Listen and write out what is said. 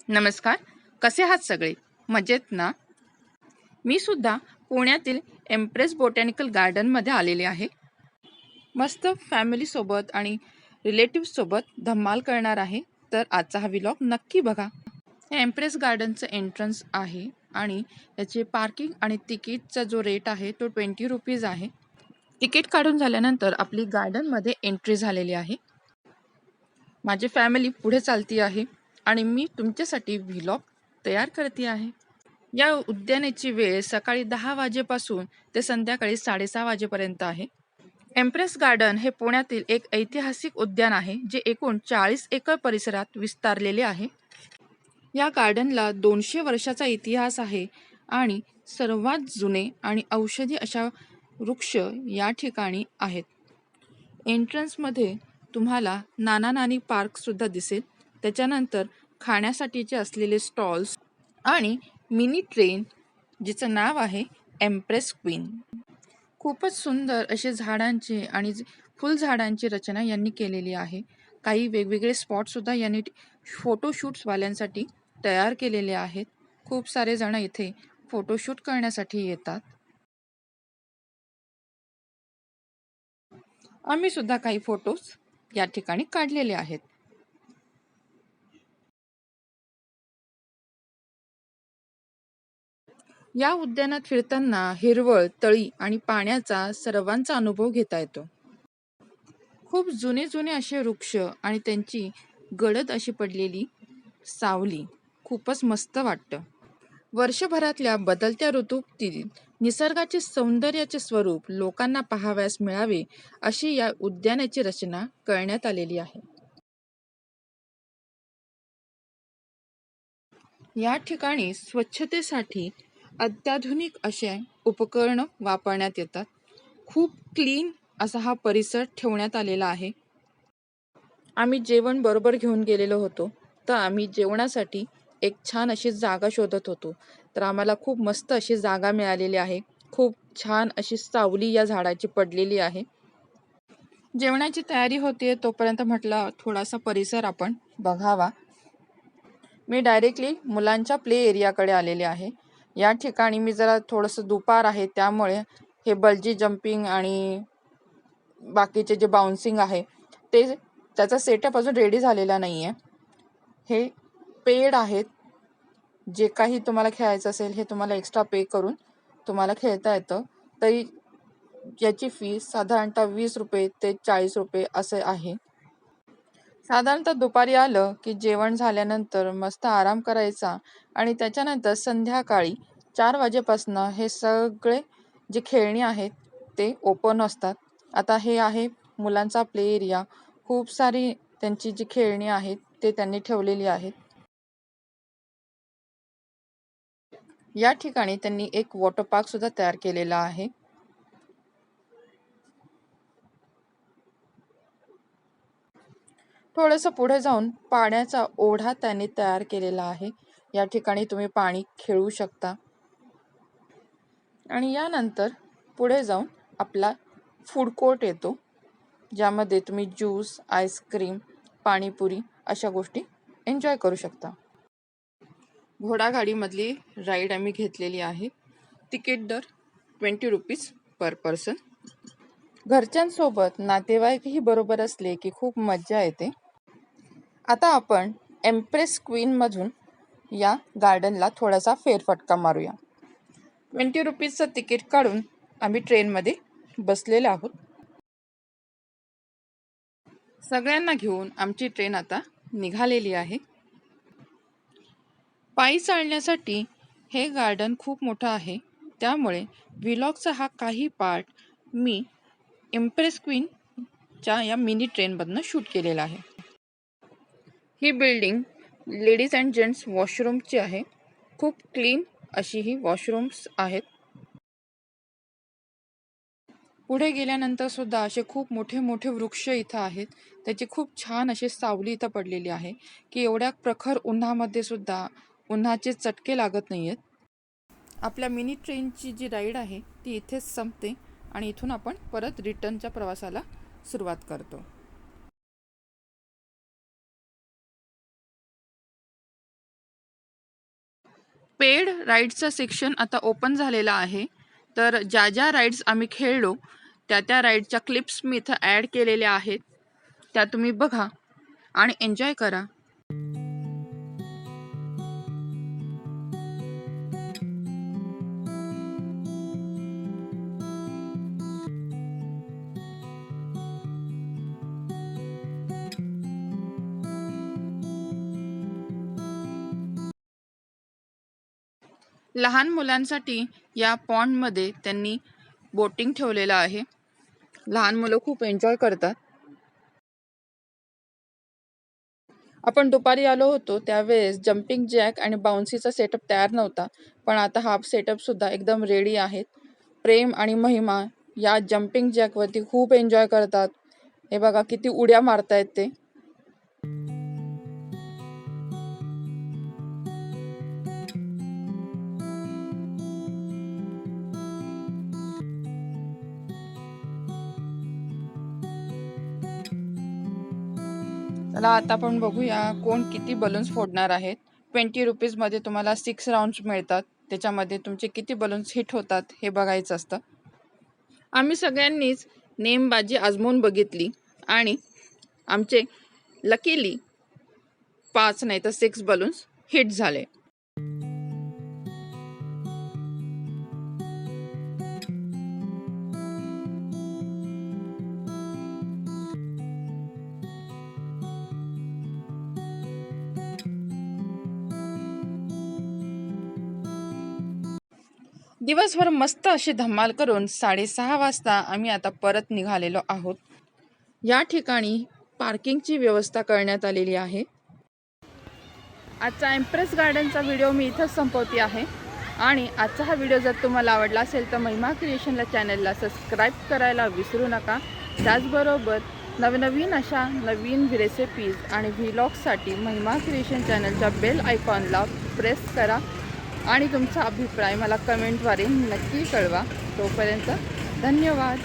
नमस्कार. कसे आहात सगळे? मजेत ना? मी सुद्धा पुण्यातील एम्प्रेस बोटॅनिकल गार्डनमध्ये आलेले आहे. मस्त फॅमिलीसोबत आणि रिलेटिव्हसोबत धमाल करणार आहे. तर आजचा हा व्लॉग नक्की बघा. हे एम्प्रेस गार्डनचं एंट्रन्स आहे आणि याचे पार्किंग आणि तिकीटचा जो रेट आहे तो 20 रुपीज आहे. तिकीट काढून झाल्यानंतर आपली गार्डनमध्ये एंट्री झालेली आहे. माझी फॅमिली पुढे चालती आहे आणि मी तुमच्यासाठी व्लॉग तयार करते आहे. या उद्यानाची वेळ सकाळी 10 वाजेपासून ते संध्याकाळी 6:30 वाजेपर्यंत आहे. एम्प्रेस गार्डन हे पुण्यातील एक ऐतिहासिक उद्यान आहे जे एकूण 40 एकर परिसरात विस्तारलेले आहे. या गार्डनला 200 वर्षाचा इतिहास आहे आणि सर्वात जुने आणि औषधी अशा वृक्ष या ठिकाणी आहेत. एंट्रन्समध्ये तुम्हाला नाना नानी पार्कसुद्धा दिसेल. त्याच्यानंतर खाण्यासाठीचे असलेले स्टॉल्स आणि मिनी ट्रेन जिचं नाव आहे एम्प्रेस क्वीन. खूपच सुंदर असे झाडांची आणि फुलझाडांची रचना यांनी केलेली आहे. काही वेगवेगळे स्पॉटसुद्धा यांनी फोटोशूट्सवाल्यांसाठी तयार केलेले आहेत. खूप सारे जण इथे फोटोशूट करण्यासाठी येतात. आम्ही सुद्धा काही फोटोज या ठिकाणी काढलेले आहेत. या उद्यानात फिरताना हिरवळ, तळी आणि पाण्याचा सर्वांचा अनुभव घेता येतो. खूप जुने जुने असे वृक्ष आणि त्यांची गडद अशी पडलेली सावली खूपच मस्त वाटतं. वर्षभरातल्या बदलत्या ऋतूतील निसर्गाचे सौंदर्याचे स्वरूप लोकांना पाहावयास मिळावे अशी या उद्यानाची रचना करण्यात आलेली आहे. या ठिकाणी स्वच्छतेसाठी अत्याधुनिक असे उपकरणं वापरण्यात येतात. खूप क्लीन असा हा परिसर ठेवण्यात आलेला आहे. आम्ही जेवण बरोबर घेऊन गेलेलो होतो, तर आम्ही जेवणासाठी एक छान अशी जागा शोधत होतो. तर आम्हाला खूप मस्त अशी जागा मिळालेली आहे. खूप छान अशी सावली या झाडाची पडलेली आहे. जेवणाची तयारी होते तोपर्यंत म्हटलं थोडासा परिसर आपण बघावा. मी डायरेक्टली मुलांच्या प्ले एरियाकडे आलेले आहे. या ठिकाणी मी जरा थोडंसं दुपार आहे त्यामुळे हे बंजी जंपिंग आणि बाकीचे जे बाउन्सिंग आहे ते त्याचा सेटअप अजून रेडी झालेला नाही आहे. हे पेड आहेत. जे काही तुम्हाला खेळायचं असेल हे तुम्हाला एक्स्ट्रा पे करून तुम्हाला खेळता येतं. तरी याची फीस साधारणतः 20 रुपये ते 40 रुपये असे आहे. साधारणतः दुपारी आलं की जेवण झाल्यानंतर मस्त आराम करायचा आणि त्याच्यानंतर संध्याकाळी 4 वाजेपासून हे सगळे जे खेळणी आहेत ते ओपन असतात. आता हे आहे मुलांचा प्ले एरिया. खूप सारी त्यांची जी खेळणी आहेत ते त्यांनी ठेवलेली आहेत. या ठिकाणी त्यांनी एक वॉटर पार्क सुद्धा तयार केलेला आहे. थोडंसं पुढे जाऊन पाण्याचा ओढा त्यांनी तयार केलेला आहे. या ठिकाणी तुम्ही पाणी खेळू शकता आणि यानंतर पुढे जाऊन आपला फूड कोर्ट येतो, ज्यामध्ये तुम्ही ज्यूस, आईस्क्रीम, पाणीपुरी अशा गोष्टी एन्जॉय करू शकता. घोडागाडीमधली राईड आम्ही घेतलेली आहे. तिकीट दर 20 रुपीज पर पर्सन. घरच्यांसोबत नातेवाईकही बरोबर असले की खूप मज्जा येते. आता आपण एम्प्रेस क्वीनमधून या गार्डनला थोडासा फेरफटका मारूया. 20 रुपीजचं तिकीट काढून आम्ही ट्रेनमध्ये बसलेलो आहोत. सगळ्यांना घेऊन आमची ट्रेन आता निघालेली आहे. पायी चालण्यासाठी हे गार्डन खूप मोठं आहे, त्यामुळे व्लॉगचा हा काही पार्ट मी एम्प्रेस क्वीनच्या या मिनी ट्रेनमधनं शूट केलेला आहे. ही बिल्डिंग लेडीज अँड जेंट्स वॉशरूमची आहे. खूप क्लीन अशी ही वॉशरूम्स आहेत. पुढे गेल्यानंतर सुद्धा असे खूप मोठे मोठे वृक्ष इथं आहेत. त्याची खूप छान अशी सावली इथं पडलेली आहे की एवढ्या प्रखर उन्हामध्ये सुद्धा उन्हाचे चटके लागत नाही आहेत. आपल्या मिनी ट्रेनची जी राईड आहे ती इथेच संपते आणि इथून आपण परत रिटर्नच्या प्रवासाला सुरुवात करतो. पेड राईड्सचं सेक्शन आता ओपन झालेलं आहे. तर ज्या ज्या राईड्स आम्ही खेळलो त्या राईडच्या क्लिप्स मी इथं ॲड केलेल्या आहेत. त्या तुम्ही बघा आणि एन्जॉय करा. लहान मुलांसाठी या पॉन्डमध्ये त्यांनी बोटिंग ठेवलेलं आहे. लहान मुलं खूप एन्जॉय करतात. आपण दुपारी आलो होतो त्यावेळेस जम्पिंग जॅक आणि बाउन्सीचा सेटअप तयार नव्हता, पण आता हा सेटअप सुद्धा एकदम रेडी आहे. प्रेम आणि महिमा या जम्पिंग जॅकवरती खूप एन्जॉय करतात. हे बघा किती उड्या मारतायत ते. चला आता आपण बघूया कोण किती बलून्स फोडणार आहेत. 20 रुपीजमध्ये तुम्हाला 6 राऊंड्स मिळतात. त्याच्यामध्ये तुमचे किती बलून्स हिट होतात हे बघायचं असतं. आम्ही सगळ्यांनीच नेमबाजी आजमवून बघितली आणि आमचे लकीली 5 नाही तर 6 बलून्स हिट झाले. दिवसभर मस्त अशी धमाल करून 6:30 वाजता आम्ही आता परत निघालेलो आहोत. या ठिकाणी पार्किंगची व्यवस्था करण्यात आलेली आहे. आजचा एम्प्रेस गार्डनचा व्हिडिओ मी इथंच संपवते आहे. आणि आजचा हा व्हिडिओ जर तुम्हाला आवडला असेल तर महिमा क्रिएशनला चॅनलला सबस्क्राईब करायला विसरू नका. त्याचबरोबर नवनवीन अशा नवीन रेसिपीज आणि व्लॉग्ससाठी महिमा क्रिएशन चॅनलच्या बेल आयकॉनला प्रेस करा आणि तुमचा अभिप्राय मला कमेंटद्वारे नक्की कळवा. तोपर्यंत धन्यवाद.